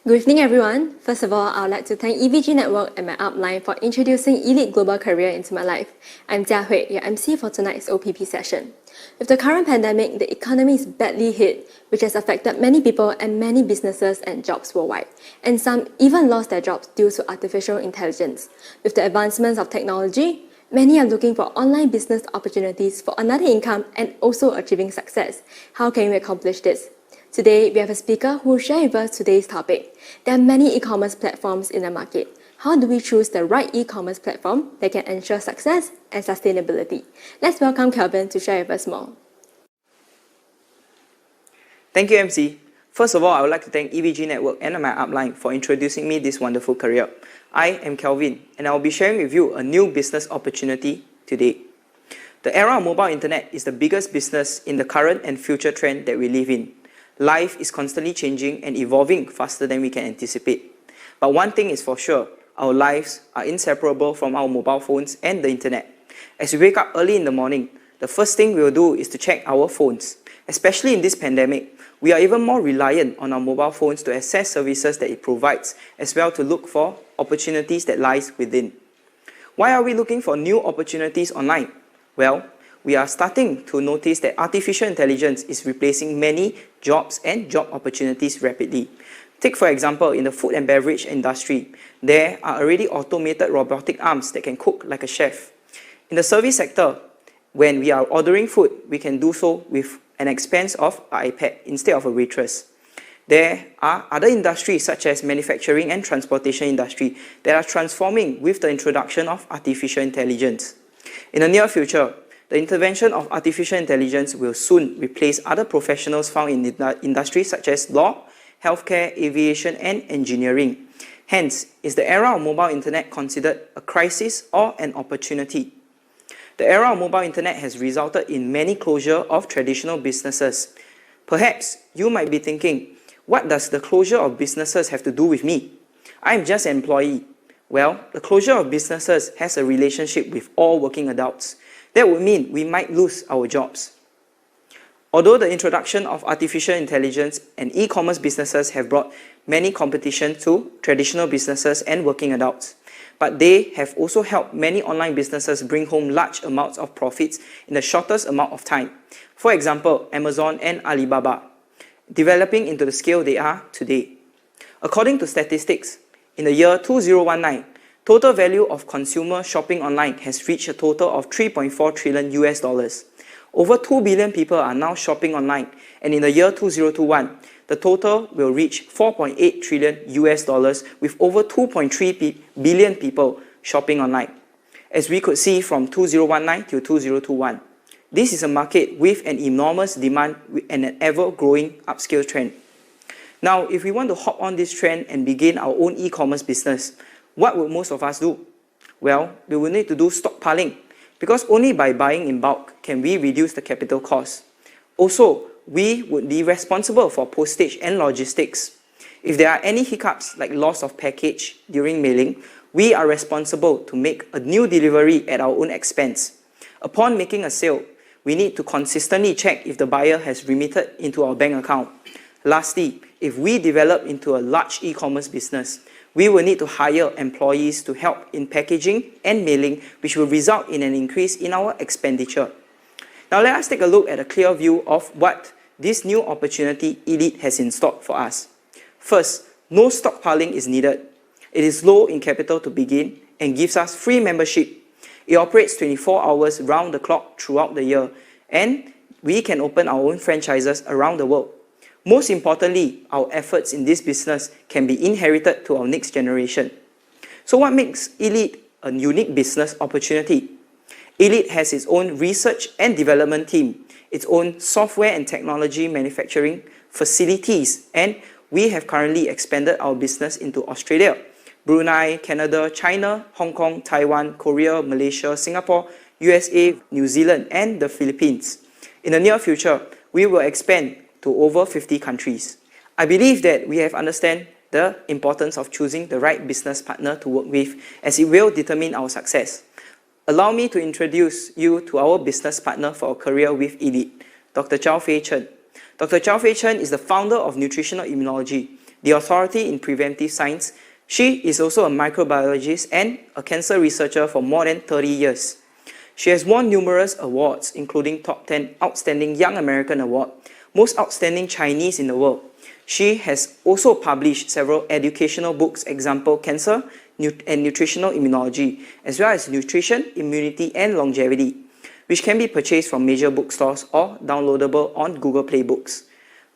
Good evening, everyone. First of all, I would like to thank EVG Network and my upline for introducing Elite Global Career into my life. I'm Jia Hui, your MC for tonight's OPP session. With the current pandemic, the economy is badly hit, which has affected many people and many businesses and jobs worldwide. And some even lost their jobs due to artificial intelligence. With the advancements of technology, many are looking for online business opportunities for another income and also achieving success. How can we accomplish this? Today, we have a speaker who will share with us today's topic. There are many e-commerce platforms in the market. How do we choose the right e-commerce platform that can ensure success and sustainability? Let's welcome Kelvin to share with us more. Thank you, MC. First of all, I would like to thank EVG Network and my upline for introducing me this wonderful career. I am Kelvin, and I will be sharing with you a new business opportunity today. The era of mobile internet is the biggest business in the current and future trend that we live in. Life is constantly changing and evolving faster than we can anticipate. But one thing is for sure, our lives are inseparable from our mobile phones and the internet. As we wake up early in the morning, the first thing we will do is to check our phones. Especially in this pandemic, we are even more reliant on our mobile phones to access services that it provides, as well to look for opportunities that lies within. Why are we looking for new opportunities online? Well, we are starting to notice that artificial intelligence is replacing many jobs and job opportunities rapidly. Take for example, in the food and beverage industry, there are already automated robotic arms that can cook like a chef. In the service sector, when we are ordering food, we can do so with an expense of an iPad instead of a waitress. There are other industries such as manufacturing and transportation industry that are transforming with the introduction of artificial intelligence. In the near future, the intervention of artificial intelligence will soon replace other professionals found in industries such as law, healthcare, aviation, and engineering. Hence, is the era of mobile internet considered a crisis or an opportunity? The era of mobile internet has resulted in many closure of traditional businesses. Perhaps you might be thinking, what does the closure of businesses have to do with me? I'm just an employee. Well, the closure of businesses has a relationship with all working adults. That would mean we might lose our jobs. Although the introduction of artificial intelligence and e-commerce businesses have brought many competition to traditional businesses and working adults, but they have also helped many online businesses bring home large amounts of profits in the shortest amount of time. For example, Amazon and Alibaba, developing into the scale they are today. According to statistics, in the year 2019, total value of consumer shopping online has reached a total of $3.4 trillion US. Over 2 billion people are now shopping online, and in the year 2021, the total will reach $4.8 trillion US with over 2.3 billion people shopping online. As we could see from 2019 to 2021, this is a market with an enormous demand and an ever-growing upscale trend. Now, if we want to hop on this trend and begin our own e-commerce business, what would most of us do? Well, we will need to do stockpiling, because only by buying in bulk can we reduce the capital cost. Also, we would be responsible for postage and logistics. If there are any hiccups like loss of package during mailing, we are responsible to make a new delivery at our own expense. Upon making a sale, we need to consistently check if the buyer has remitted into our bank account. Lastly, if we develop into a large e-commerce business, we will need to hire employees to help in packaging and mailing, which will result in an increase in our expenditure. Now let us take a look at a clear view of what this new opportunity Elite has in stock for us. First, no stockpiling is needed. It is low in capital to begin and gives us free membership. It operates 24 hours round the clock throughout the year, and we can open our own franchises around the world. Most importantly, our efforts in this business can be inherited to our next generation. So what makes Elite a unique business opportunity? Elite has its own research and development team, its own software and technology manufacturing facilities, and we have currently expanded our business into Australia, Brunei, Canada, China, Hong Kong, Taiwan, Korea, Malaysia, Singapore, USA, New Zealand, and the Philippines. In the near future, we will expand to over 50 countries. I believe that we have understood the importance of choosing the right business partner to work with, as it will determine our success. Allow me to introduce you to our business partner for a career with Elite, Dr. Chow Fei Chen. Dr. Chow Fei Chen is the founder of Nutritional Immunology. the authority in preventive science. She is also a microbiologist and a cancer researcher for more than 30 years. She has won numerous awards, including Top 10 Outstanding Young American Award, Most Outstanding Chinese in the World. She has also published several educational books, example Cancer and Nutritional Immunology, as well as Nutrition, Immunity and Longevity, which can be purchased from major bookstores or downloadable on Google Play Books.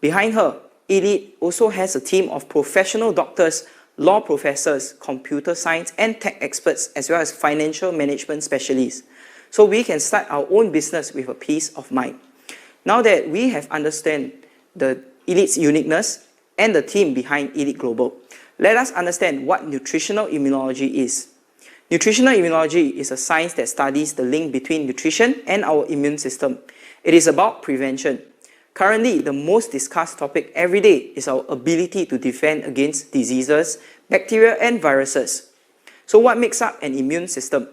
Behind her, Elite also has a team of professional doctors, law professors, computer science and tech experts, as well as financial management specialists. So we can start our own business with a peace of mind. Now that we have understood the Elite's uniqueness and the team behind Elite Global, let us understand what nutritional immunology is. Nutritional immunology is a science that studies the link between nutrition and our immune system. It is about prevention. Currently, the most discussed topic every day is our ability to defend against diseases, bacteria and viruses. So what makes up an immune system?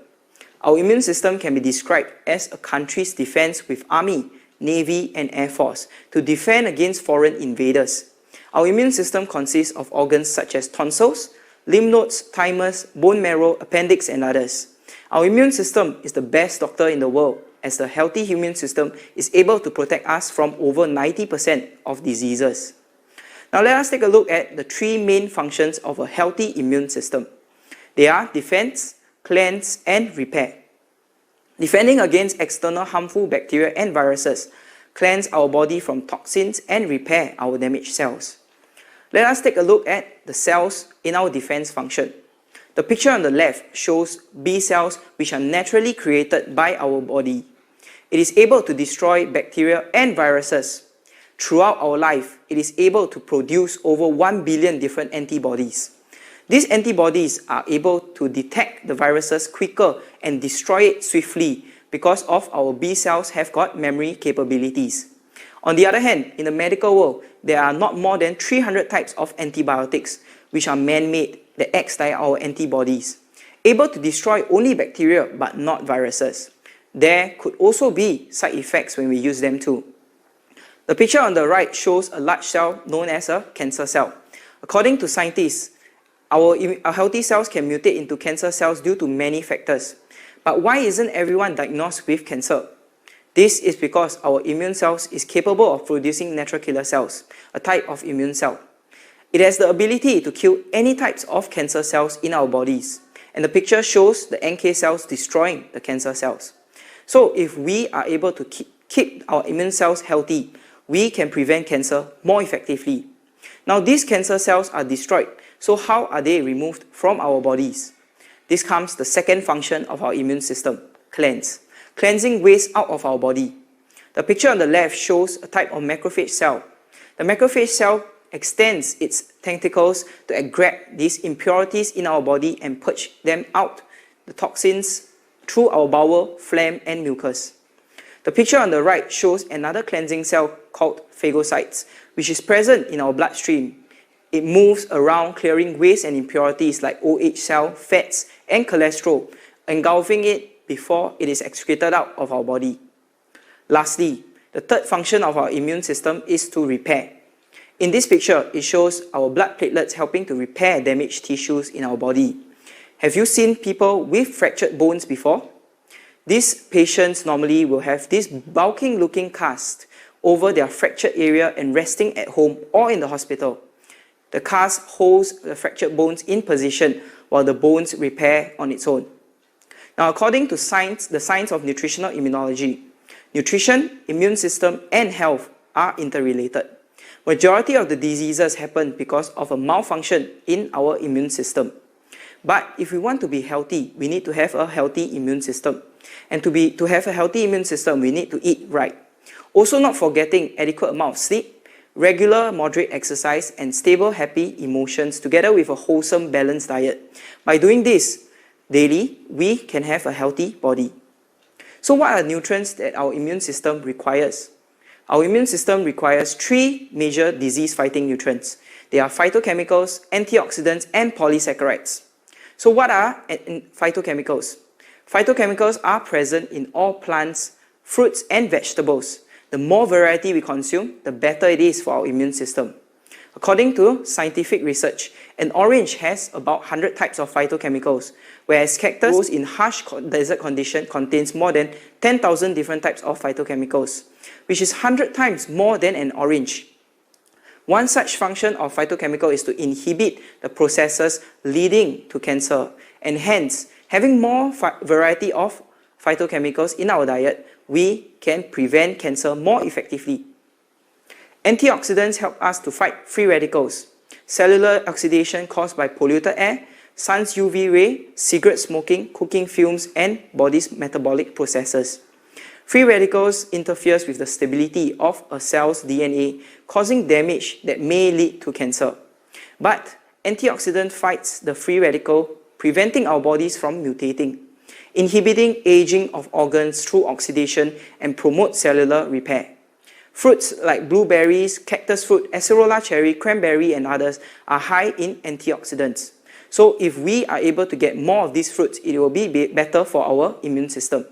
Our immune system can be described as a country's defense with army, navy and air force to defend against foreign invaders. Our immune system consists of organs such as tonsils, lymph nodes, thymus, bone marrow, appendix and others. Our immune system is the best doctor in the world, as the healthy immune system is able to protect us from over 90% of diseases. Now let us take a look at the three main functions of a healthy immune system. They are defense, cleanse and repair. Defending against external harmful bacteria and viruses, cleanse our body from toxins and repair our damaged cells. Let us take a look at the cells in our defense function. The picture on the left shows B cells which are naturally created by our body. It is able to destroy bacteria and viruses. Throughout our life, it is able to produce over 1 billion different antibodies. These antibodies are able to detect the viruses quicker and destroy it swiftly because of our B cells have got memory capabilities. On the other hand, in the medical world, there are not more than 300 types of antibiotics which are man-made that act like our antibodies, able to destroy only bacteria but not viruses. There could also be side effects when we use them too. The picture on the right shows a large cell known as a cancer cell. According to scientists, our healthy cells can mutate into cancer cells due to many factors. But why isn't everyone diagnosed with cancer? This is because our immune cells is capable of producing natural killer cells, a type of immune cell. It has the ability to kill any types of cancer cells in our bodies. And the picture shows the NK cells destroying the cancer cells. So if we are able to keep our immune cells healthy, we can prevent cancer more effectively. Now these cancer cells are destroyed, so how are they removed from our bodies? This comes the second function of our immune system, cleanse. Cleansing waste out of our body. The picture on the left shows a type of macrophage cell. The macrophage cell extends its tentacles to grab these impurities in our body and purge them out, the toxins, through our bowel, phlegm and mucus. The picture on the right shows another cleansing cell called phagocytes, which is present in our bloodstream. It moves around clearing waste and impurities like OH cell, fats and cholesterol, engulfing it before it is excreted out of our body. Lastly, the third function of our immune system is to repair. In this picture, it shows our blood platelets helping to repair damaged tissues in our body. Have you seen people with fractured bones before? These patients normally will have this bulking looking cast over their fractured area and resting at home or in the hospital. The cast holds the fractured bones in position while the bones repair on its own. Now, according to science, the science of nutritional immunology, nutrition, immune system, and health are interrelated. Majority of the diseases happen because of a malfunction in our immune system. But if we want to be healthy, we need to have a healthy immune system. And to have a healthy immune system, we need to eat right. Also not forgetting adequate amount of sleep, regular moderate exercise, and stable happy emotions together with a wholesome balanced diet. By doing this daily, we can have a healthy body. So what are nutrients that our immune system requires? Our immune system requires three major disease-fighting nutrients. They are phytochemicals, antioxidants, and polysaccharides. So what are phytochemicals? Phytochemicals are present in all plants, fruits, and vegetables. The more variety we consume, the better it is for our immune system. According to scientific research, an orange has about 100 types of phytochemicals, whereas cactus grows in harsh desert conditions contains more than 10,000 different types of phytochemicals, which is 100 times more than an orange. One such function of phytochemical is to inhibit the processes leading to cancer, and hence, having more variety of phytochemicals in our diet, we can prevent cancer more effectively. Antioxidants help us to fight free radicals, cellular oxidation caused by polluted air, sun's UV ray, cigarette smoking, cooking fumes, and body's metabolic processes. Free radicals interferes with the stability of a cell's DNA, causing damage that may lead to cancer. But antioxidant fights the free radical, preventing our bodies from mutating, inhibiting aging of organs through oxidation, and promote cellular repair. Fruits like blueberries, cactus fruit, acerola cherry, cranberry, and others are high in antioxidants. So if we are able to get more of these fruits, it will be better for our immune system.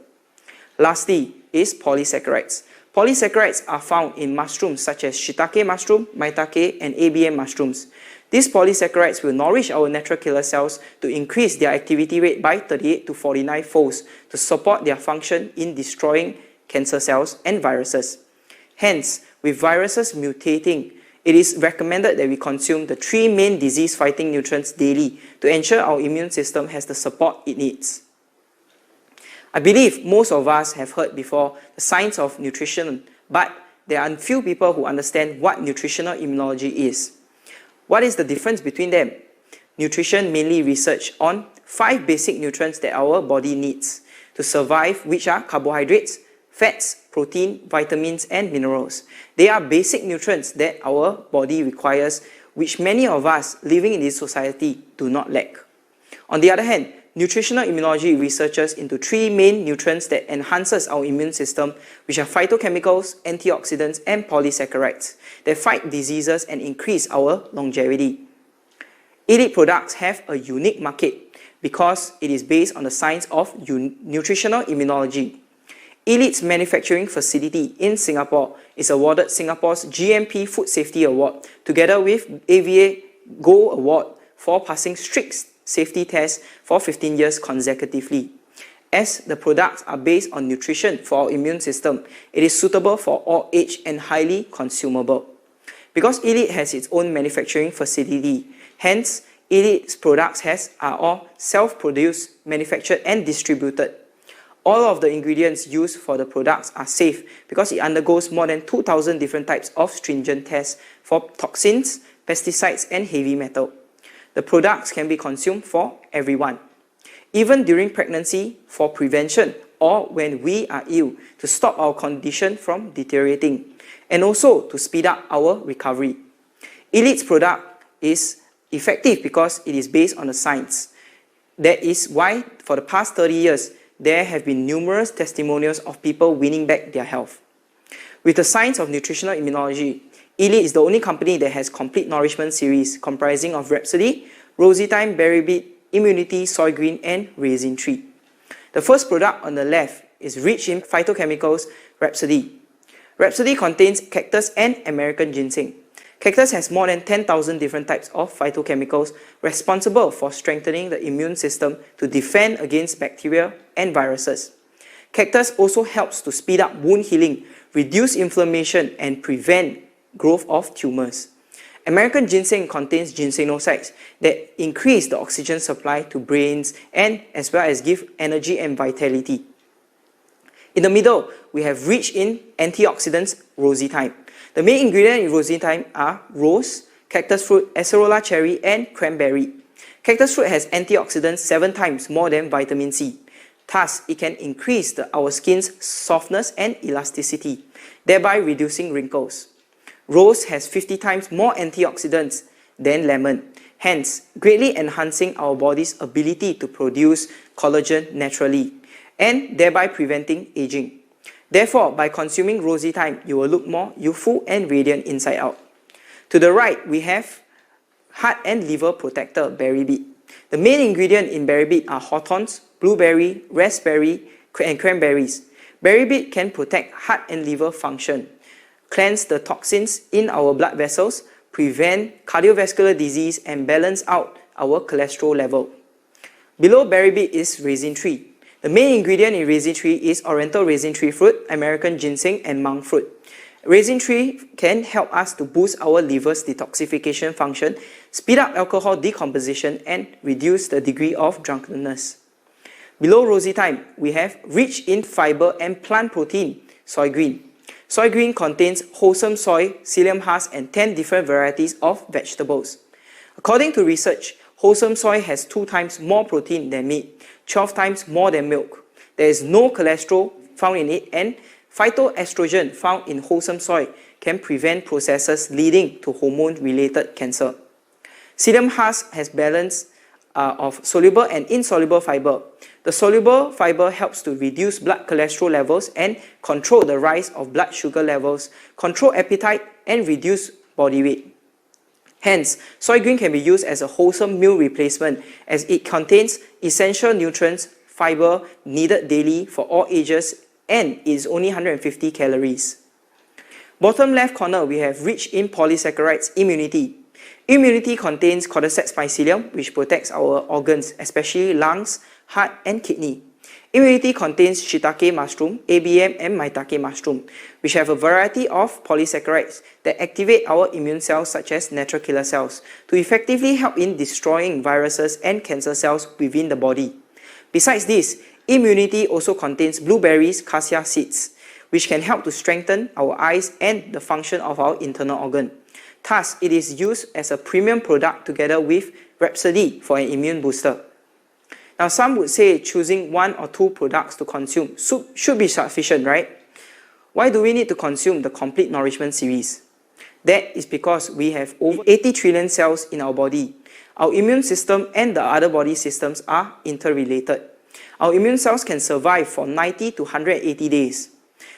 Lastly is polysaccharides. Polysaccharides are found in mushrooms such as shiitake mushroom, maitake, and ABM mushrooms. These polysaccharides will nourish our natural killer cells to increase their activity rate by 38 to 49 folds to support their function in destroying cancer cells and viruses. Hence, with viruses mutating, it is recommended that we consume the 3 main disease-fighting nutrients daily to ensure our immune system has the support it needs. I believe most of us have heard before the science of nutrition, but there are few people who understand what nutritional immunology is. What is the difference between them? Nutrition mainly research on 5 basic nutrients that our body needs to survive, which are carbohydrates, fats, protein, vitamins, and minerals. They are basic nutrients that our body requires, which many of us living in this society do not lack. On the other hand, nutritional immunology researches into 3 main nutrients that enhances our immune system, which are phytochemicals, antioxidants, and polysaccharides that fight diseases and increase our longevity. Elite products have a unique market because it is based on the science of nutritional immunology. Elite's manufacturing facility in Singapore is awarded Singapore's GMP Food Safety Award together with AVA Gold Award for passing strict safety tests for 15 years consecutively. As the products are based on nutrition for our immune system, it is suitable for all age and highly consumable. Because Elite has its own manufacturing facility, hence Elite's products are all self-produced, manufactured, and distributed. All of the ingredients used for the products are safe because it undergoes more than 2,000 different types of stringent tests for toxins, pesticides, and heavy metal. The products can be consumed for everyone, even during pregnancy, for prevention, or when we are ill, to stop our condition from deteriorating, and also to speed up our recovery. Elite's product is effective because it is based on the science. That is why, for the past 30 years, there have been numerous testimonials of people winning back their health. With the science of nutritional immunology, Elite is the only company that has complete nourishment series comprising of Rhapsody, Rosy Thyme, Berry Beet, Immunity, Soy Green, and Raisin Tree. The first product on the left is rich in phytochemicals, Rhapsody. Rhapsody contains cactus and American ginseng. Cactus has more than 10,000 different types of phytochemicals responsible for strengthening the immune system to defend against bacteria and viruses. Cactus also helps to speed up wound healing, reduce inflammation, and prevent growth of tumors. American ginseng contains ginsenosides that increase the oxygen supply to brains and as well as give energy and vitality. In the middle, we have rich in antioxidants, rosy thyme. The main ingredient in rosy thyme are rose, cactus fruit, acerola cherry, and cranberry. Cactus fruit has antioxidants 7 times more than vitamin C. Thus, it can increase our skin's softness and elasticity, thereby reducing wrinkles. Rose has 50 times more antioxidants than lemon, hence greatly enhancing our body's ability to produce collagen naturally, and thereby preventing aging. Therefore, by consuming rosy thyme, you will look more youthful and radiant inside out. To the right, we have heart and liver protector, berry beet. The main ingredient in berry beet are hawthorns, blueberry, raspberry, and cranberries. Berry beet can protect heart and liver function, cleanse the toxins in our blood vessels, prevent cardiovascular disease, and balance out our cholesterol level. Below berry beet is raisin tree. The main ingredient in raisin tree is oriental raisin tree fruit, American ginseng, and monk fruit. Raisin tree can help us to boost our liver's detoxification function, speed up alcohol decomposition, and reduce the degree of drunkenness. Below rosy thyme, we have rich in fiber and plant protein, soy green. Soy green contains wholesome soy, psyllium husk, and 10 different varieties of vegetables. According to research, wholesome soy has 2 times more protein than meat, 12 times more than milk. There is no cholesterol found in it, and phytoestrogen found in wholesome soy can prevent processes leading to hormone-related cancer. Psyllium husk has balance of soluble and insoluble fiber. The soluble fiber helps to reduce blood cholesterol levels and control the rise of blood sugar levels, control appetite, and reduce body weight. Hence, soy green can be used as a wholesome meal replacement as it contains essential nutrients, fiber needed daily for all ages, and is only 150 calories. Bottom left corner, we have rich in polysaccharides immunity. Immunity contains cordyceps mycelium, which protects our organs, especially lungs, heart, and kidney. Immunity contains shiitake mushroom, ABM, and maitake mushroom, which have a variety of polysaccharides that activate our immune cells such as natural killer cells to effectively help in destroying viruses and cancer cells within the body. Besides this, immunity also contains blueberries, cassia seeds, which can help to strengthen our eyes and the function of our internal organ. Thus, it is used as a premium product together with Rhapsody for an immune booster. Now, some would say choosing 1 or 2 products to consume should be sufficient, right? Why do we need to consume the Complete Nourishment series? That is because we have over 80 trillion cells in our body. Our immune system and the other body systems are interrelated. Our immune cells can survive for 90 to 180 days.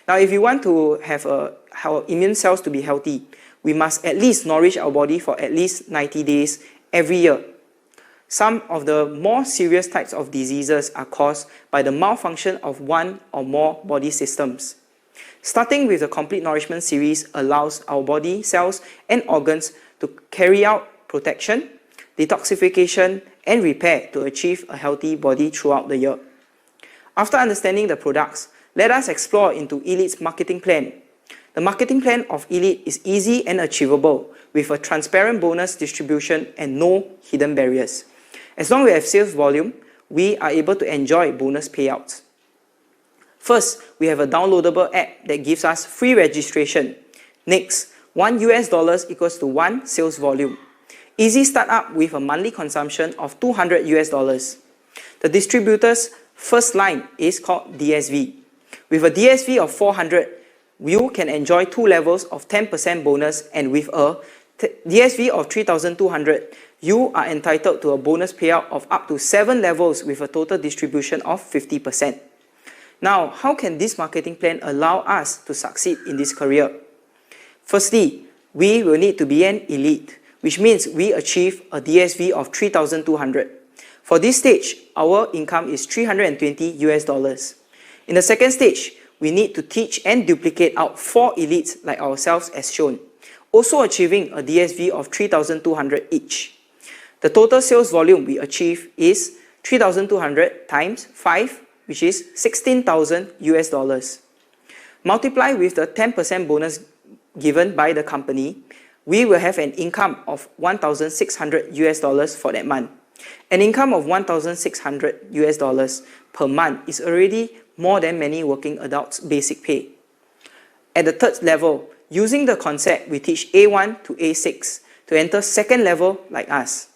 Now, if you want to have our immune cells to be healthy, we must at least nourish our body for at least 90 days every year. Some of the more serious types of diseases are caused by the malfunction of 1 or more body systems. Starting with the Complete Nourishment series allows our body cells and organs to carry out protection, detoxification, and repair to achieve a healthy body throughout the year. After understanding the products, let us explore into Elite's marketing plan. The marketing plan of Elite is easy and achievable with a transparent bonus distribution and no hidden barriers. As long as we have sales volume, we are able to enjoy bonus payouts. First, we have a downloadable app that gives us free registration. Next, $1 equals to 1 sales volume. Easy startup with a monthly consumption of $200. The distributor's first line is called DSV. With a DSV of 400, you can enjoy 2 levels of 10% bonus, and with a DSV of 3,200, you are entitled to a bonus payout of up to 7 levels with a total distribution of 50%. Now, how can this marketing plan allow us to succeed in this career? Firstly, we will need to be an elite, which means we achieve a DSV of 3,200. For this stage, our income is $320. In the second stage, we need to teach and duplicate out 4 elites like ourselves as shown, also achieving a DSV of 3,200 each. The total sales volume we achieve is 3,200 times 5, which is $16,000. Multiply with the 10% bonus given by the company, we will have an income of $1,600 for that month. An income of $1,600 per month is already more than many working adults' basic pay. At the third level, using the concept, we teach A1 to A6 to enter second level like us.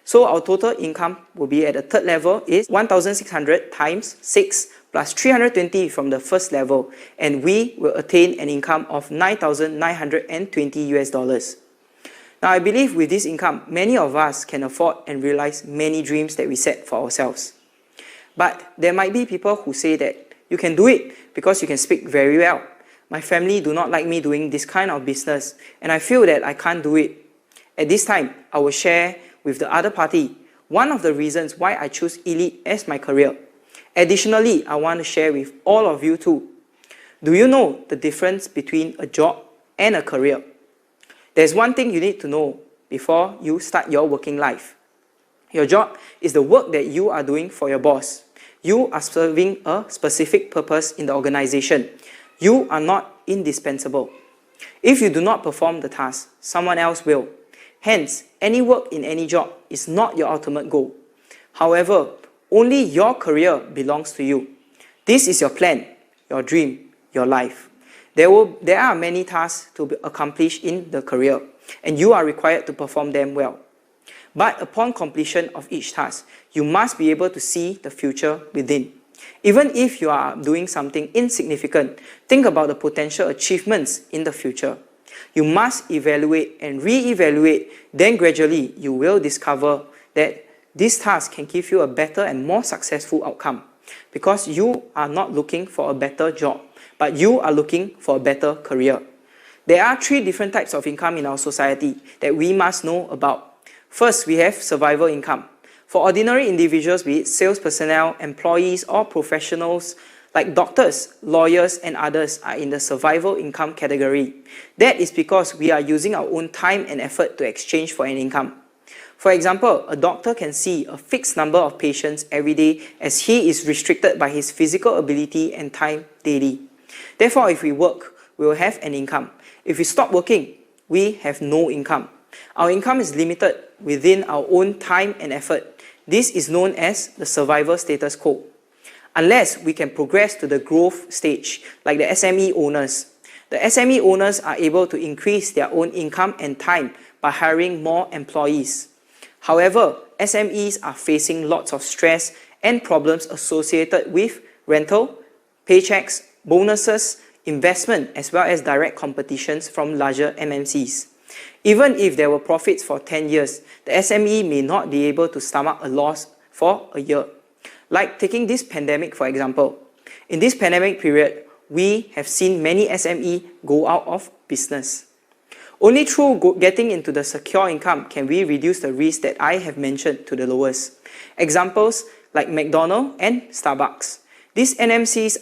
So our total income will be at the third level is 1,600 times 6 plus 320 from the first level, and we will attain an income of $9,920. Now, I believe with this income, many of us can afford and realize many dreams that we set for ourselves. But there might be people who say that you can do it because you can speak very well. My family do not like me doing this kind of business, and I feel that I can't do it. At this time, I will share with the other party one of the reasons why I choose Elite as my career. Additionally, I want to share with all of you too. Do you know the difference between a job and a career? There's one thing you need to know before you start your working life. Your job is the work that you are doing for your boss. You are serving a specific purpose in the organization. You are not indispensable. If you do not perform the task, someone else will. Hence, any work in any job is not your ultimate goal. However, only your career belongs to you. This is your plan, your dream, your life. There are many tasks to be accomplished in the career, and you are required to perform them well. But upon completion of each task, you must be able to see the future within. Even if you are doing something insignificant, think about the potential achievements in the future. You must evaluate and re-evaluate, then gradually you will discover that this task can give you a better and more successful outcome, because you are not looking for a better job, but you are looking for a better career. There are 3 different types of income in our society that we must know about. First, we have survival income. For ordinary individuals, be it sales personnel, employees, or professionals like doctors, lawyers, and others are in the survival income category. That is because we are using our own time and effort to exchange for an income. For example, a doctor can see a fixed number of patients every day as he is restricted by his physical ability and time daily. Therefore, if we work, we will have an income. If we stop working, we have no income. Our income is limited within our own time and effort. This is known as the survival status quo. Unless we can progress to the growth stage, like the SME owners. The SME owners are able to increase their own income and time by hiring more employees. However, SMEs are facing lots of stress and problems associated with rental, paychecks, bonuses, investment, as well as direct competitions from larger MNCs. Even if there were profits for 10 years, the SME may not be able to stomach a loss for a year. Like taking this pandemic for example. In this pandemic period, we have seen many SME go out of business. Only through getting into the secure income can we reduce the risk that I have mentioned to the lowest. Examples like McDonald's and Starbucks. These NMCs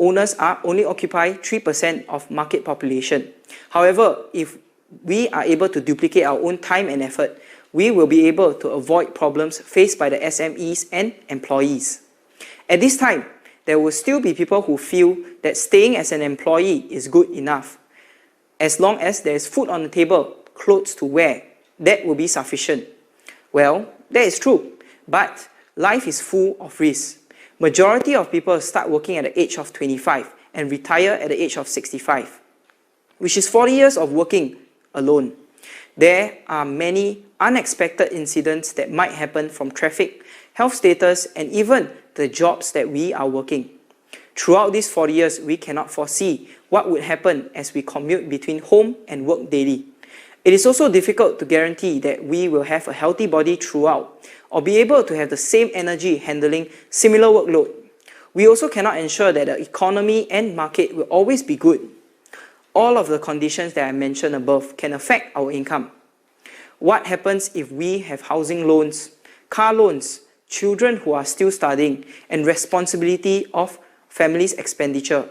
owners only occupy 3% of market population. However, if we are able to duplicate our own time and effort, we will be able to avoid problems faced by the SMEs and employees. At this time, there will still be people who feel that staying as an employee is good enough. As long as there is food on the table, clothes to wear, that will be sufficient. Well, that is true, but life is full of risks. Majority of people start working at the age of 25 and retire at the age of 65, which is 40 years of working alone. There are many unexpected incidents that might happen from traffic, health status, and even the jobs that we are working. Throughout these 40 years, we cannot foresee what would happen as we commute between home and work daily. It is also difficult to guarantee that we will have a healthy body throughout, or be able to have the same energy handling similar workload. We also cannot ensure that the economy and market will always be good. All of the conditions that I mentioned above can affect our income. What happens if we have housing loans, car loans, children who are still studying, and responsibility of family's expenditure?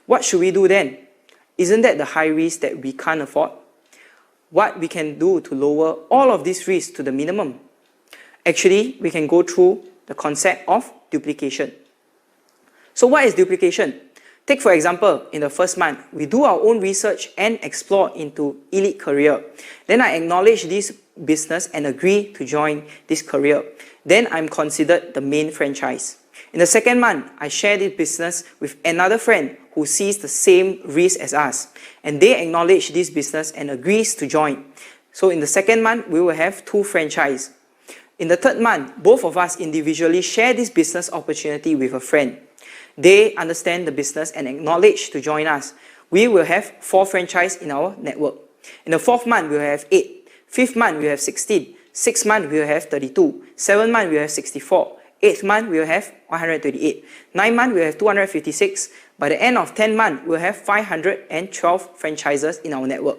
What should we do then? Isn't that the high risk that we can't afford? What we can do to lower all of these risks to the minimum? Actually, we can go through the concept of duplication. So what is duplication? Take for example, in the first month, we do our own research and explore into elite career. Then I acknowledge this business and agree to join this career. Then I'm considered the main franchise. In the second month, I share this business with another friend who sees the same risk as us, and they acknowledge this business and agrees to join. So in the second month, we will have 2 franchises. In the third month, both of us individually share this business opportunity with a friend. They understand the business and acknowledge to join us. We will have 4 franchises in our network. In the 4th month, we will have 8. 5th month, we will have 16. 6th month, we will have 32. 7th month, we will have 64. 8th month, we will have 128. 9th month, we will have 256. By the end of 10th month, we will have 512 franchises in our network.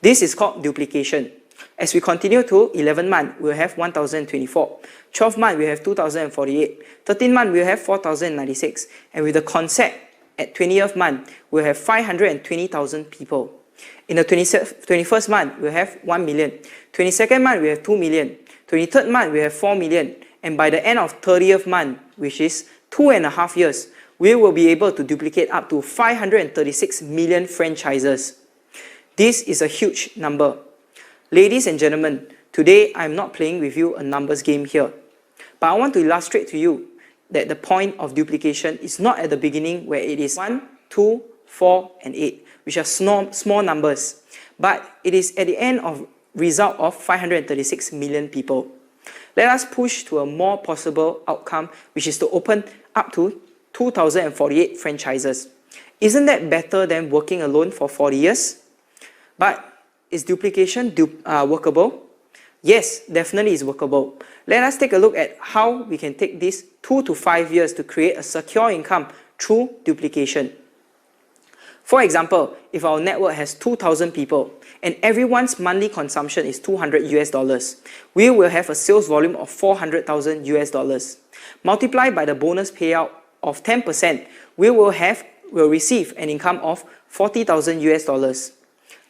This is called duplication. As we continue to 11th month, we will have 1,024. 12th month, we have 2,048. 13th month, we will have 4,096. And with the concept, at 20th month, we will have 520,000 people. In the 21st month, we'll have 1 million. 22nd month, we have 2 million. 23rd month, we have 4 million. And by the end of 30th month, which is 2.5 years, we will be able to duplicate up to 536 million franchises. This is a huge number. Ladies and gentlemen, today I'm not playing with you a numbers game here, but I want to illustrate to you that the point of duplication is not at the beginning where it is 1, 2, 4, and 8, which are small numbers, but it is at the end of result of 536 million people. Let us push to a more possible outcome, which is to open up to 2,048 franchises. Isn't that better than working alone for 40 years? But is duplication workable? Yes, definitely is workable. Let us take a look at how we can take this 2 to 5 years to create a secure income through duplication. For example, if our network has 2,000 people and everyone's monthly consumption is $200, we will have a sales volume of $400,000. Multiplied by the bonus payout of 10%, we will receive an income of $40,000.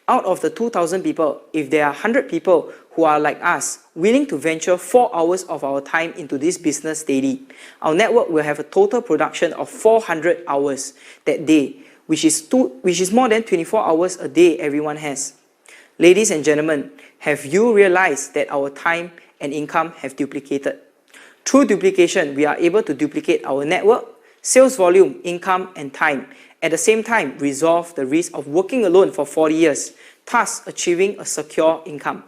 Out of the 2,000 people, if there are 100 people who are like us, willing to venture 4 hours of our time into this business daily, our network will have a total production of 400 hours that day, which is more than 24 hours a day everyone has. Ladies and gentlemen, have you realized that our time and income have duplicated? Through duplication, we are able to duplicate our network, sales volume, income, and time. At the same time, resolve the risk of working alone for 40 years, thus achieving a secure income.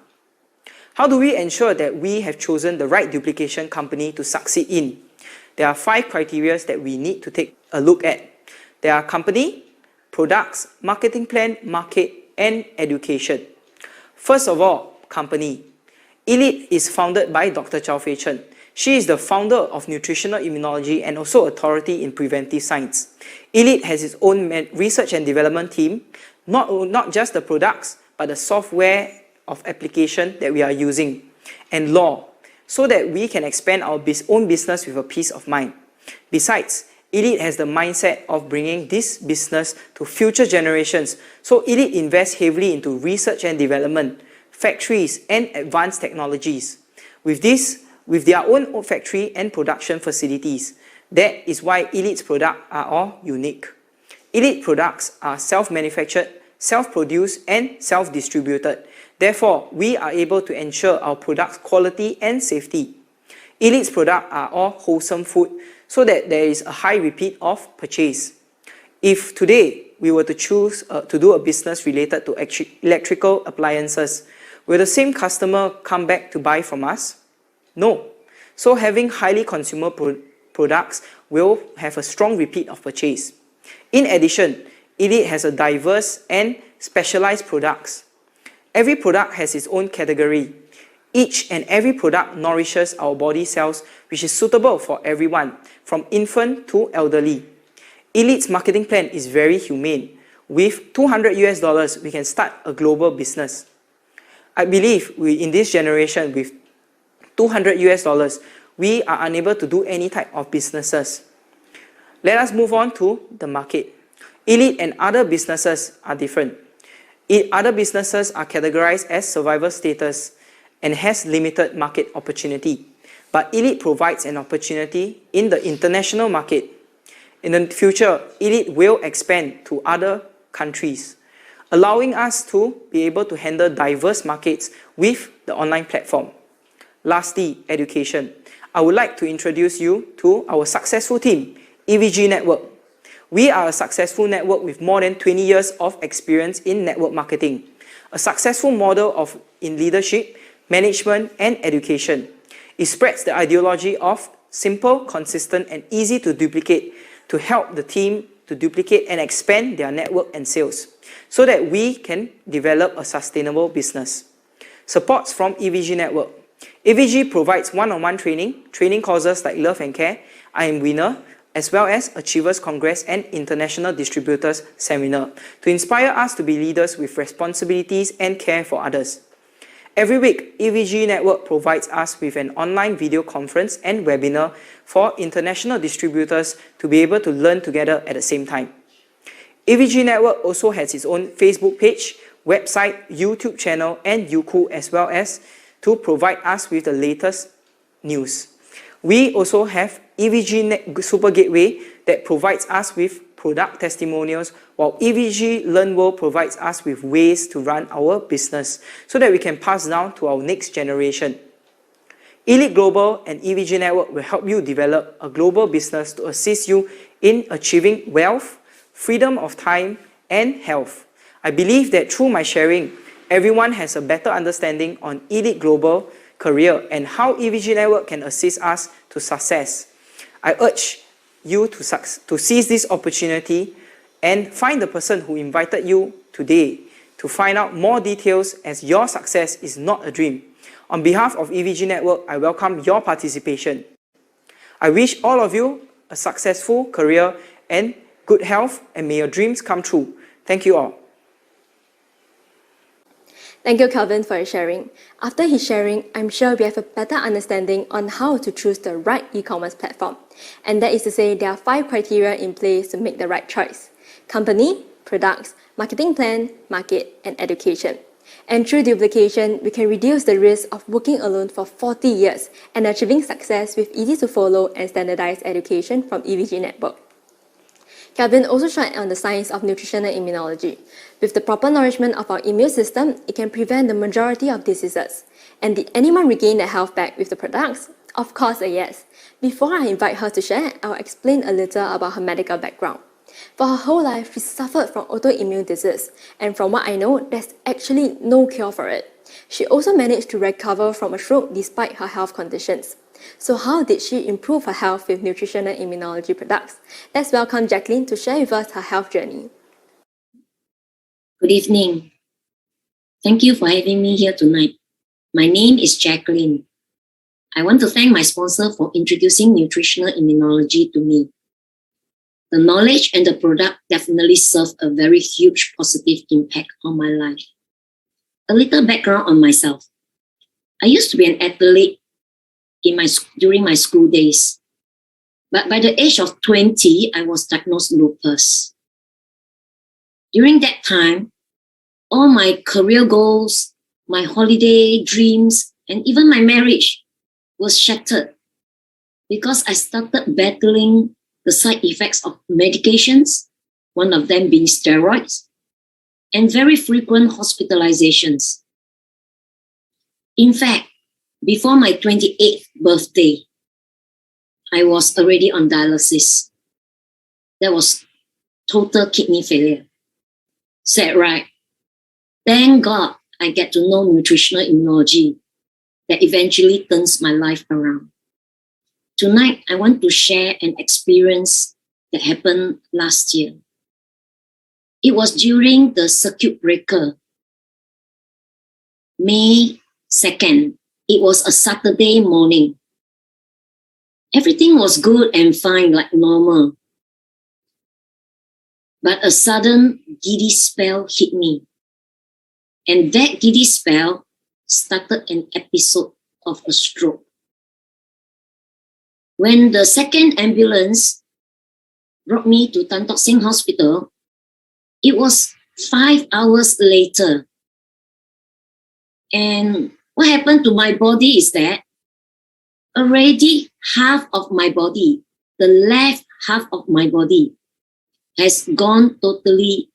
How do we ensure that we have chosen the right duplication company to succeed in? There are 5 criteria that we need to take a look at. There are company, products, marketing plan, market, and education. First of all, company. Elite is founded by Dr. Chow Fei Chen. She is the founder of nutritional immunology and also authority in preventive science. Elite has its own research and development team, not just the products, but the software of application that we are using, and law, so that we can expand our own business with a peace of mind. Besides, Elite has the mindset of bringing this business to future generations, so Elite invests heavily into research and development, factories, and advanced technologies. With their own factory and production facilities. That is why Elite's products are all unique. Elite products are self-manufactured, self-produced, and self-distributed. Therefore, we are able to ensure our products' quality and safety. Elite's products are all wholesome food, so that there is a high repeat of purchase. If today we were to choose to do a business related to electrical appliances, will the same customer come back to buy from us? No. So having highly consumer products will have a strong repeat of purchase. In addition, Elite has a diverse and specialized products. Every product has its own category. Each and every product nourishes our body cells, which is suitable for everyone, from infant to elderly. Elite's marketing plan is very humane. With $200, we can start a global business. I believe in this generation, with $200, we are unable to do any type of businesses. Let us move on to the market. Elite and other businesses are different. Other businesses are categorized as survival status and has limited market opportunity. But Elite provides an opportunity in the international market. In the future, Elite will expand to other countries, allowing us to be able to handle diverse markets with the online platform. Lastly, education. I would like to introduce you to our successful team, EVG Network. We are a successful network with more than 20 years of experience in network marketing, a successful model in leadership, management, and education. It spreads the ideology of simple, consistent, and easy to duplicate to help the team to duplicate and expand their network and sales so that we can develop a sustainable business. Supports from EVG Network. EVG provides one-on-one training courses like Love and Care, I Am Winner, as well as Achievers Congress and International Distributors Seminar to inspire us to be leaders with responsibilities and care for others. Every week, EVG Network provides us with an online video conference and webinar for international distributors to be able to learn together at the same time. EVG Network also has its own Facebook page website, YouTube channel, and Youku, as well as to provide us with the latest news. We also have EVG Super Gateway that provides us with product testimonials, while EVG Learn World provides us with ways to run our business so that we can pass down to our next generation. Elite Global and EVG Network will help you develop a global business to assist you in achieving wealth, freedom of time, and health. I believe that through my sharing, everyone has a better understanding on Elite Global career and how EVG Network can assist us to success. I urge you to seize this opportunity and find the person who invited you today to find out more details, as your success is not a dream. On behalf of EVG Network, I welcome your participation. I wish all of you a successful career and good health, and may your dreams come true. Thank you all. Thank you, Kelvin, for your sharing. After his sharing, I'm sure we have a better understanding on how to choose the right e-commerce platform. And that is to say, there are 5 criteria in place to make the right choice: company, products, marketing plan, market, and education. And through duplication, we can reduce the risk of working alone for 40 years and achieving success with easy-to-follow and standardized education from EVG Network. Kelvin also shone on the science of nutritional immunology. With the proper nourishment of our immune system, it can prevent the majority of diseases. And did anyone regain their health back with the products? Of course, a yes. Before I invite her to share, I'll explain a little about her medical background. For her whole life, she suffered from autoimmune disease, and from what I know, there's actually no cure for it. She also managed to recover from a stroke despite her health conditions. So how did she improve her health with nutritional immunology products? Let's welcome Jacqueline to share with us her health journey. Good evening. Thank you for having me here tonight. My name is Jacqueline. I want to thank my sponsor for introducing nutritional immunology to me. The knowledge and the product definitely serve a very huge positive impact on my life. A little background on myself. I used to be an athlete during my school days. But by the age of 20, I was diagnosed lupus. During that time, all my career goals, my holiday dreams, and even my marriage was shattered because I started battling the side effects of medications, one of them being steroids, and very frequent hospitalizations. In fact, before my 28th birthday, I was already on dialysis. That was total kidney failure. Sad, right? Thank God I get to know nutritional immunology that eventually turns my life around. Tonight, I want to share an experience that happened last year. It was during the circuit breaker, May 2nd. It was a Saturday morning. Everything was good and fine like normal. But a sudden giddy spell hit me. And that giddy spell started an episode of a stroke. When the second ambulance brought me to Tan Tock Seng Hospital, it was 5 hours later. And what happened to my body is that already half of my body, the left half of my body, has gone totally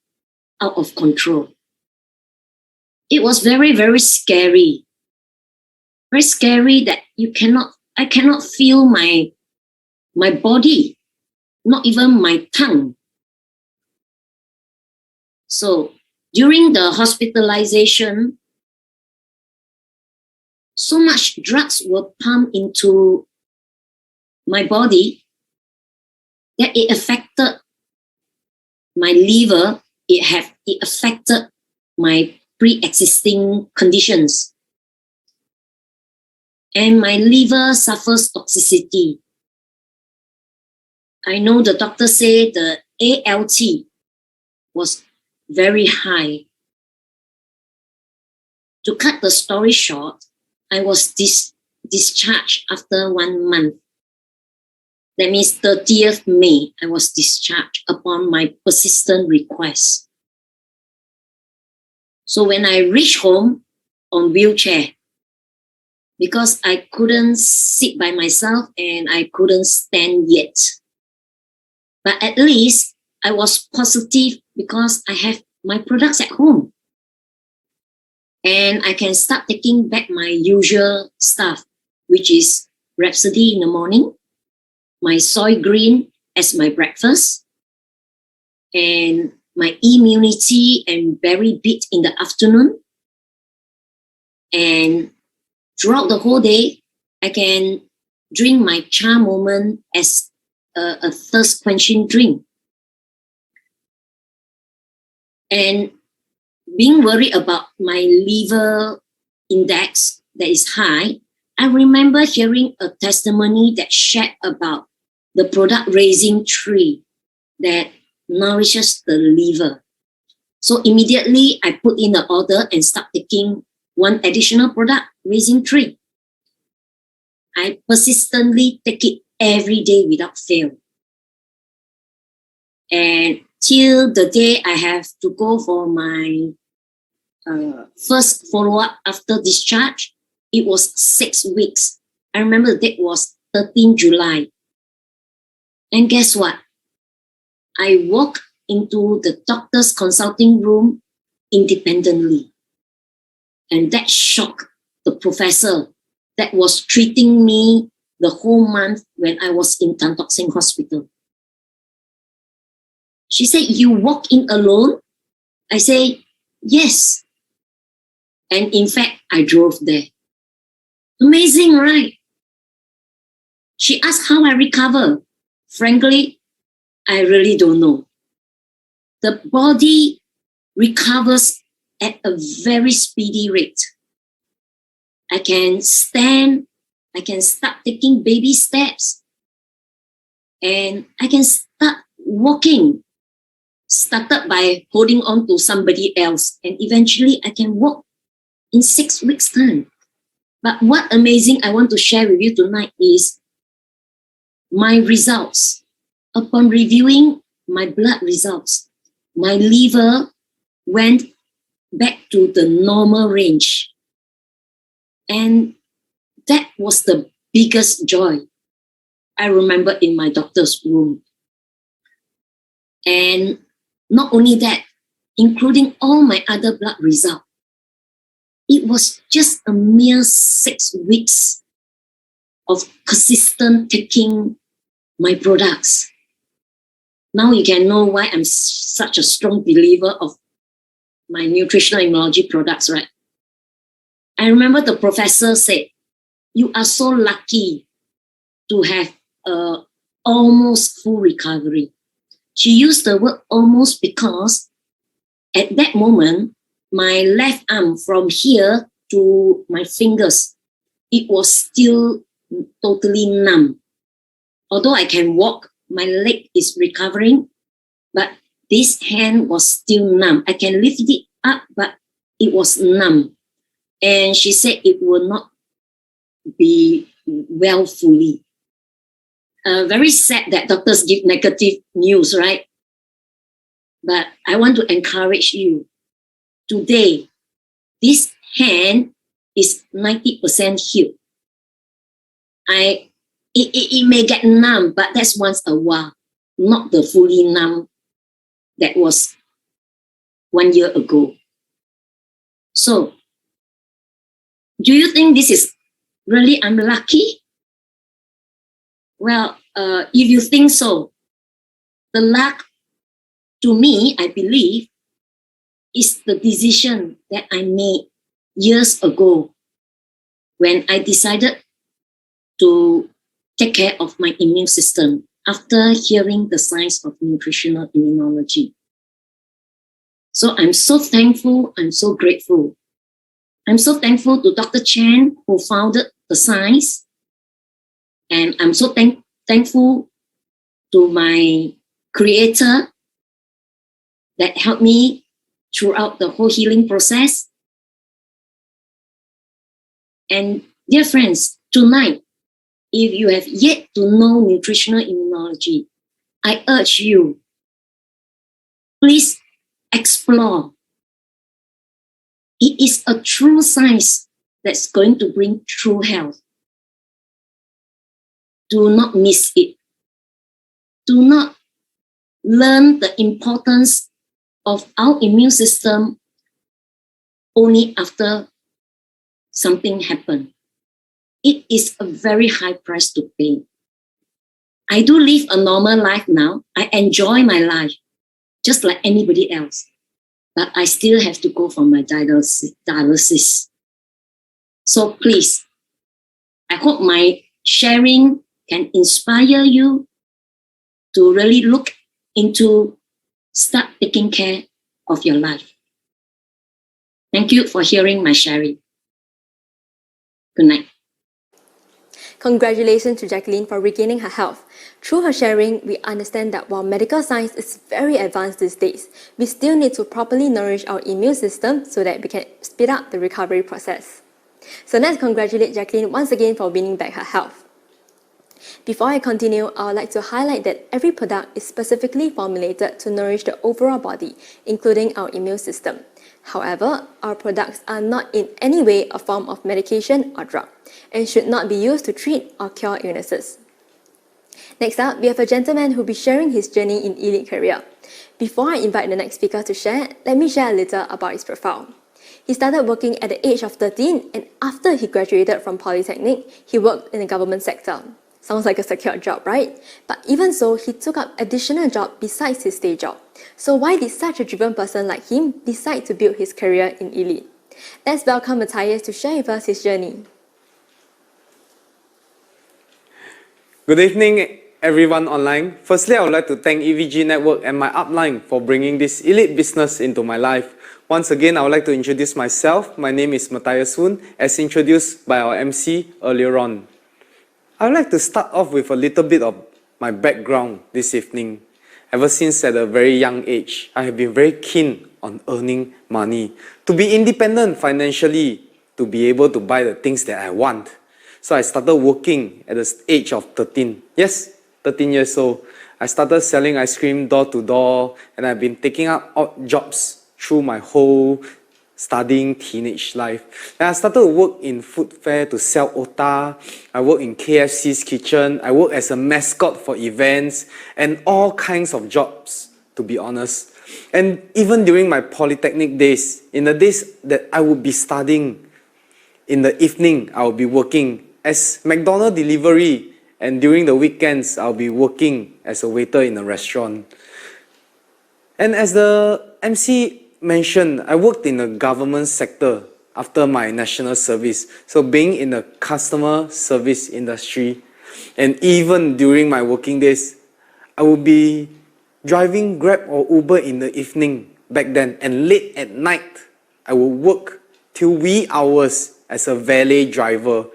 out of control. It was very, very scary. Very scary that I cannot feel my body, not even my tongue. So during the hospitalization, so much drugs were pumped into my body that it affected my liver. It affected my pre-existing conditions. And my liver suffers toxicity. I know the doctor said the ALT was very high. To cut the story short, I was discharged after 1 month. That means 30th May, I was discharged upon my persistent request. So when I reached home on wheelchair, because I couldn't sit by myself and I couldn't stand yet. But at least I was positive because I have my products at home. And I can start taking back my usual stuff, which is Rhapsody in the morning, my soy green as my breakfast, and my immunity and berry beet in the afternoon. And throughout the whole day, I can drink my Cha Moment as a thirst quenching drink. And being worried about my liver index that is high, I remember hearing a testimony that shared about the product raising tree that nourishes the liver. So immediately I put in the order and start taking one additional product, raising tree. I persistently take it every day without fail. And till the day I have to go for my first follow-up after discharge, it was 6 weeks. I remember the date was 13 July. And guess what? I walked into the doctor's consulting room independently. And that shocked the professor that was treating me the whole month when I was in Tan Tock Seng Hospital. She said, "You walk in alone?" I say, "Yes." And in fact, I drove there. Amazing, right? She asked how I recover. Frankly, I really don't know. The body recovers at a very speedy rate. I can stand, I can start taking baby steps, and I can start walking. Started by holding on to somebody else, and eventually I can walk in 6 weeks' time. But what amazing I want to share with you tonight is my results. Upon reviewing my blood results, my liver went back to the normal range. And that was the biggest joy I remember in my doctor's room. And not only that, including all my other blood results, it was just a mere 6 weeks of persistent taking my products. Now you can know why I'm such a strong believer of my nutritional immunology products, right? I remember the professor said, "You are so lucky to have almost full recovery." She used the word almost because at that moment, my left arm from here to my fingers, it was still totally numb. Although I can walk, my leg is recovering, but this hand was still numb. I can lift it up, but it was numb. And she said it will not be well fully. Very sad that doctors give negative news, right? But I want to encourage you. Today, this hand is 90% healed. It may get numb, but that's once a while, not the fully numb that was 1 year ago. So, do you think this is really unlucky? Well, if you think so, the luck, to me, I believe, is the decision that I made years ago when I decided to take care of my immune system after hearing the science of nutritional immunology. So I'm so thankful, I'm so grateful. I'm so thankful to Dr. Chen, who founded the science. And I'm so thankful to my creator that helped me throughout the whole healing process. And dear friends, tonight, if you have yet to know nutritional immunology, I urge you, please explore. It is a true science that's going to bring true health. Do not miss it. Do not learn the importance of our immune system only after something happened. It is a very high price to pay. I do live a normal life now. I enjoy my life, just like anybody else. But I still have to go for my dialysis. So please, I hope my sharing can inspire you to really look into start taking care of your life. Thank you for hearing my sharing. Good night. Congratulations to Jacqueline for regaining her health. Through her sharing, we understand that while medical science is very advanced these days, we still need to properly nourish our immune system so that we can speed up the recovery process. So let's congratulate Jacqueline once again for winning back her health. Before I continue, I would like to highlight that every product is specifically formulated to nourish the overall body, including our immune system. However, our products are not in any way a form of medication or drug and should not be used to treat or cure illnesses. Next up, we have a gentleman who will be sharing his journey in elite career. Before I invite the next speaker to share, let me share a little about his profile. He started working at the age of 13, and after he graduated from Polytechnic, he worked in the government sector. Sounds like a secure job, right? But even so, he took up additional jobs besides his day job. So why did such a driven person like him decide to build his career in elite? Let's welcome Matthias to share with us his journey. Good evening, everyone online. Firstly, I would like to thank EVG Network and my upline for bringing this elite business into my life. Once again, I would like to introduce myself. My name is Matthias Woon, as introduced by our MC earlier on. I would like to start off with a little bit of my background this evening. Ever since at a very young age, I have been very keen on earning money, to be independent financially, to be able to buy the things that I want. So I started working at the age of 13. Yes, 13 years old. I started selling ice cream door to door, and I've been taking up odd jobs through my whole studying teenage life. Then I started to work in food fair to sell otah. I worked in KFC's kitchen. I worked as a mascot for events and all kinds of jobs, to be honest. And even during my polytechnic days, in the days that I would be studying, in the evening I will be working as McDonald's delivery, and during the weekends I'll be working as a waiter in a restaurant. And as the MC mentioned, I worked in the government sector after my national service. So being in the customer service industry, and even during my working days, I would be driving Grab or Uber in the evening back then, and late at night, I would work till wee hours as a valet driver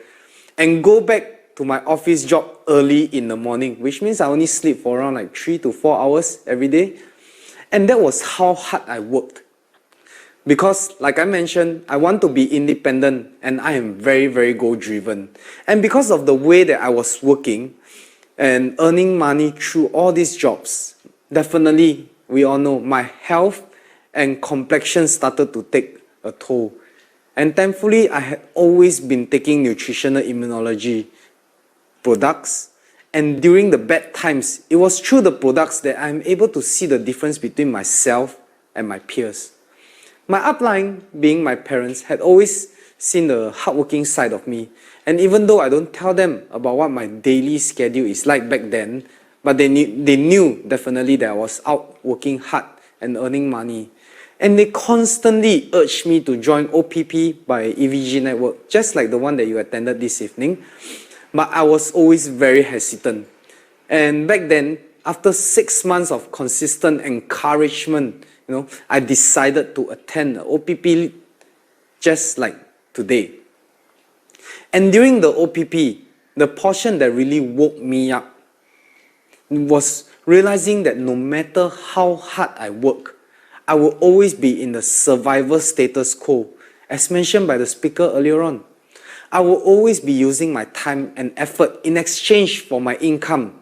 and go back to my office job early in the morning, which means I only sleep for around like 3 to 4 hours every day. And that was how hard I worked. Because, like I mentioned, I want to be independent, and I am very, very goal-driven. And because of the way that I was working and earning money through all these jobs, definitely, we all know, my health and complexion started to take a toll. And thankfully, I had always been taking nutritional immunology products. And during the bad times, it was through the products that I'm able to see the difference between myself and my peers. My upline, being my parents, had always seen the hardworking side of me. And even though I don't tell them about what my daily schedule is like back then, but they knew definitely that I was out working hard and earning money. And they constantly urged me to join OPP by EVG Network, just like the one that you attended this evening. But I was always very hesitant. And back then, after 6 months of consistent encouragement, I decided to attend the OPP just like today. And during the OPP, the portion that really woke me up was realizing that no matter how hard I work, I will always be in the survival status quo, as mentioned by the speaker earlier on. I will always be using my time and effort in exchange for my income.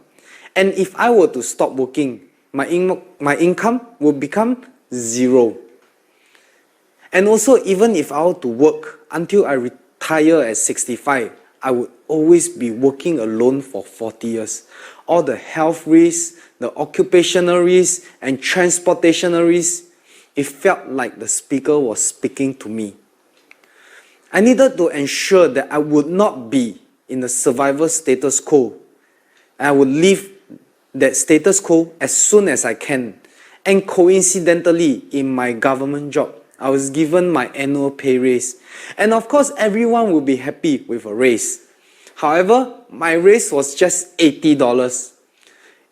And if I were to stop working, my income would become zero. And also, even if I were to work until I retire at 65, I would always be working alone for 40 years. All the health risks, the occupational risks, and transportational risks, it felt like the speaker was speaking to me. I needed to ensure that I would not be in the survival status quo. I would leave that status quo as soon as I can. And coincidentally, in my government job, I was given my annual pay raise. And of course, everyone will be happy with a raise. However, my raise was just $80.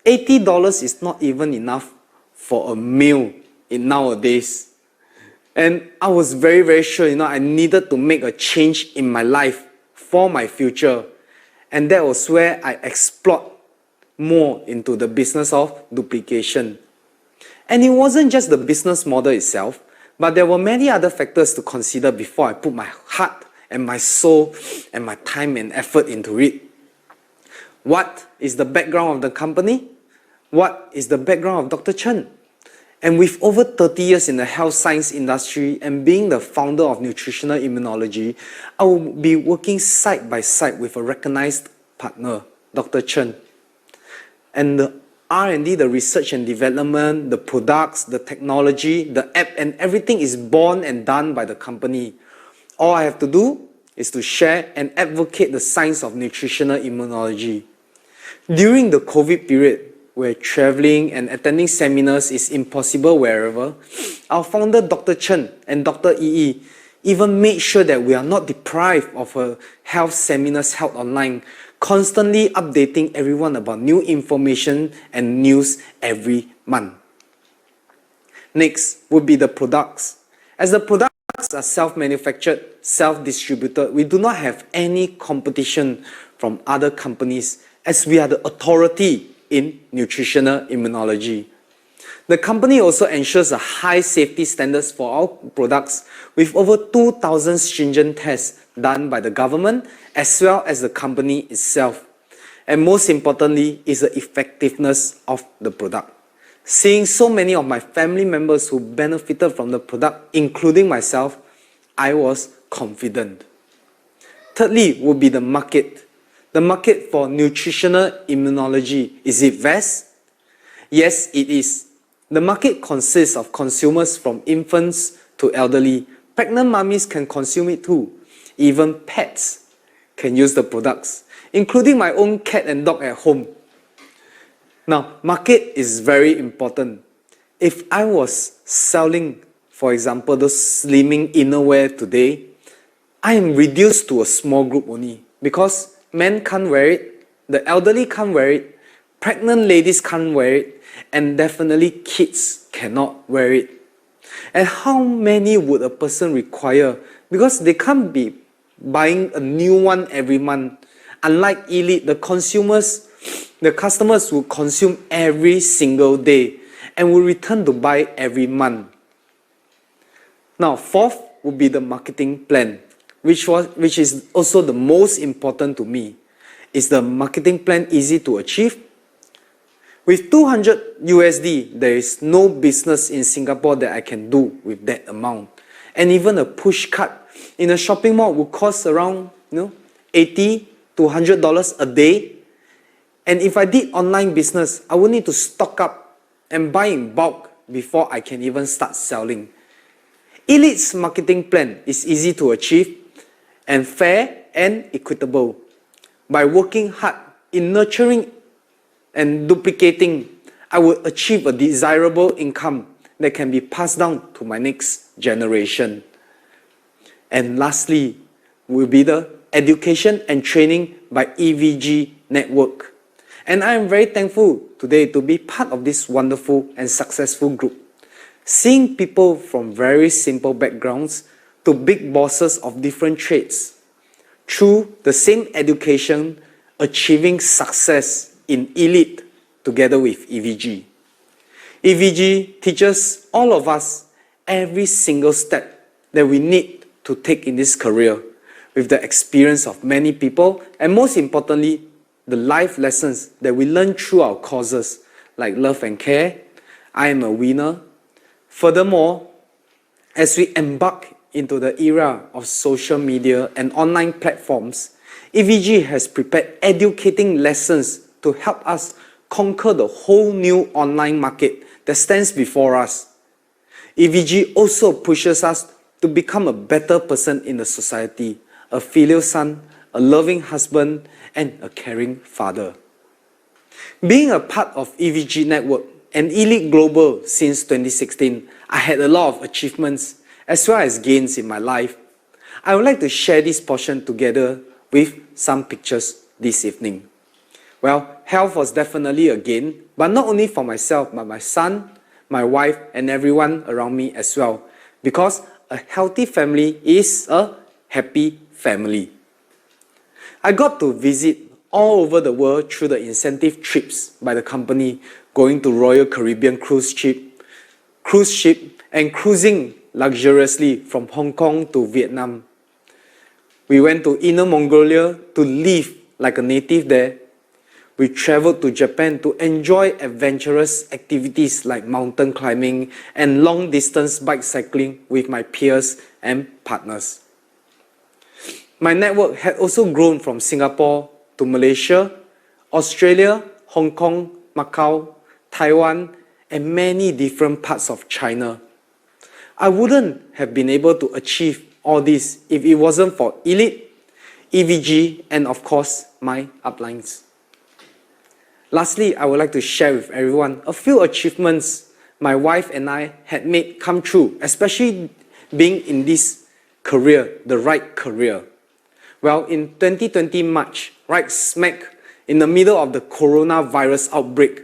$80 is not even enough for a meal in nowadays. And I was very, very sure, I needed to make a change in my life for my future. And that was where I explored more into the business of duplication. And it wasn't just the business model itself, but there were many other factors to consider before I put my heart and my soul and my time and effort into it. What is the background of the company? What is the background of Dr. Chen? And with over 30 years in the health science industry and being the founder of nutritional immunology, I will be working side by side with a recognized partner, Dr. Chen. And the R&D, the research and development, the products, the technology, the app, and everything is born and done by the company. All I have to do is to share and advocate the science of nutritional immunology. During the COVID period, where traveling and attending seminars is impossible wherever, our founder Dr. Chen and Dr. Yi even made sure that we are not deprived of a health seminars held online, constantly updating everyone about new information and news every month. Next would be the products. As the products are self-manufactured, self-distributed, we do not have any competition from other companies as we are the authority in nutritional immunology. The company also ensures a high safety standards for our products with over 2,000 stringent tests done by the government as well as the company itself. And most importantly is the effectiveness of the product. Seeing so many of my family members who benefited from the product, including myself, I was confident. Thirdly would be the market. The market for nutritional immunology, is it vast? Yes, it is. The market consists of consumers from infants to elderly. Pregnant mummies can consume it too. Even pets can use the products, including my own cat and dog at home. Now, market is very important. If I was selling, for example, the slimming innerwear today, I am reduced to a small group only because men can't wear it, the elderly can't wear it, pregnant ladies can't wear it, and definitely kids cannot wear it. And how many would a person require? Because they can't be buying a new one every month. Unlike Elite, the customers will consume every single day and will return to buy every month. Now, fourth would be the marketing plan, which is also the most important to me. Is the marketing plan easy to achieve? With 200 USD, there is no business in Singapore that I can do with that amount. And even a push cart in a shopping mall would cost around $80 to $100 a day. And if I did online business, I would need to stock up and buy in bulk before I can even start selling. Elite's marketing plan is easy to achieve and fair and equitable. By working hard in nurturing and duplicating, I will achieve a desirable income that can be passed down to my next generation. And lastly, will be the education and training by EVG Network. And I am very thankful today to be part of this wonderful and successful group. Seeing people from very simple backgrounds to big bosses of different trades, through the same education, achieving success in Elite together with EVG. EVG teaches all of us every single step that we need to take in this career with the experience of many people and most importantly, the life lessons that we learn through our courses like Love and Care, I Am a Winner. Furthermore, As we embark into the era of social media and online platforms, EVG has prepared educating lessons to help us conquer the whole new online market that stands before us. EVG also pushes us to become a better person in the society, a filial son, a loving husband, and a caring father. Being a part of EVG Network and Elite Global since 2016, I had a lot of achievements as well as gains in my life. I would like to share this portion together with some pictures this evening. Well, health was definitely a gain, but not only for myself, but my son, my wife, and everyone around me as well. Because a healthy family is a happy family. I got to visit all over the world through the incentive trips by the company, going to Royal Caribbean cruise ship, and cruising luxuriously from Hong Kong to Vietnam. We went to Inner Mongolia to live like a native there. We traveled to Japan to enjoy adventurous activities like mountain climbing and long-distance bike cycling with my peers and partners. My network had also grown from Singapore to Malaysia, Australia, Hong Kong, Macau, Taiwan, and many different parts of China. I wouldn't have been able to achieve all this if it wasn't for Elite, EVG, and of course, my uplines. Lastly, I would like to share with everyone a few achievements my wife and I had made come true, especially being in this career, the right career. Well, in 2020 March, right smack in the middle of the coronavirus outbreak,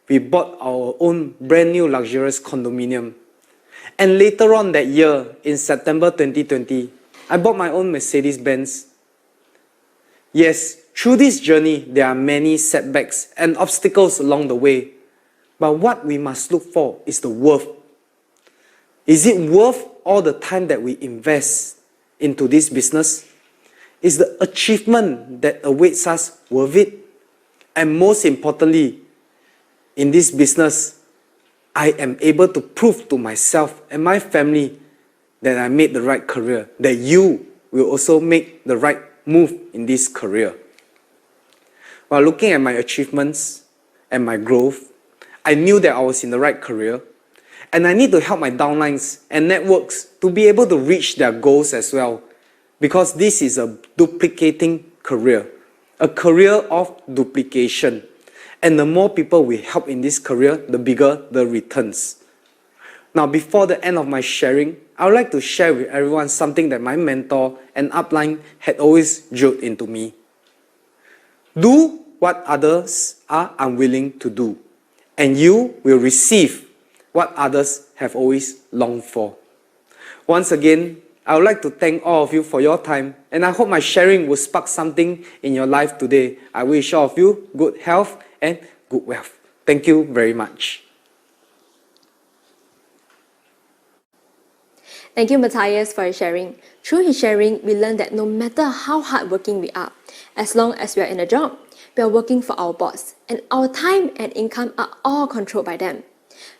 we bought our own brand new luxurious condominium. And later on that year, in September 2020, I bought my own Mercedes-Benz. Yes, through this journey, there are many setbacks and obstacles along the way. But what we must look for is the worth. Is it worth all the time that we invest into this business? Is the achievement that awaits us worth it? And most importantly, in this business, I am able to prove to myself and my family that I made the right career, that you will also make the right move in this career. While looking at my achievements and my growth, I knew that I was in the right career, and I need to help my downlines and networks to be able to reach their goals as well, because this is a duplicating career, a career of duplication. And the more people we help in this career, the bigger the returns. Now, before the end of my sharing, I would like to share with everyone something that my mentor and upline had always drilled into me. Do what others are unwilling to do, and you will receive what others have always longed for. Once again, I would like to thank all of you for your time, and I hope my sharing will spark something in your life today. I wish all of you good health and good wealth. Thank you very much. Thank you, Matthias, for sharing. Through his sharing, we learned that no matter how hardworking we are, as long as we are in a job, we are working for our boss, and our time and income are all controlled by them.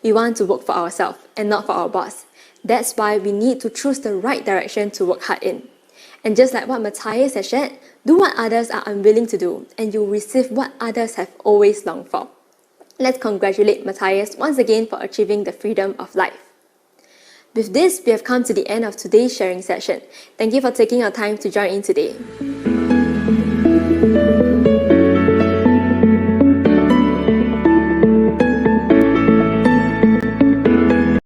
We want to work for ourselves and not for our boss. That's why we need to choose the right direction to work hard in. And just like what Matthias has shared, do what others are unwilling to do, and you'll receive what others have always longed for. Let's congratulate Matthias once again for achieving the freedom of life. With this, we have come to the end of today's sharing session. Thank you for taking your time to join in today.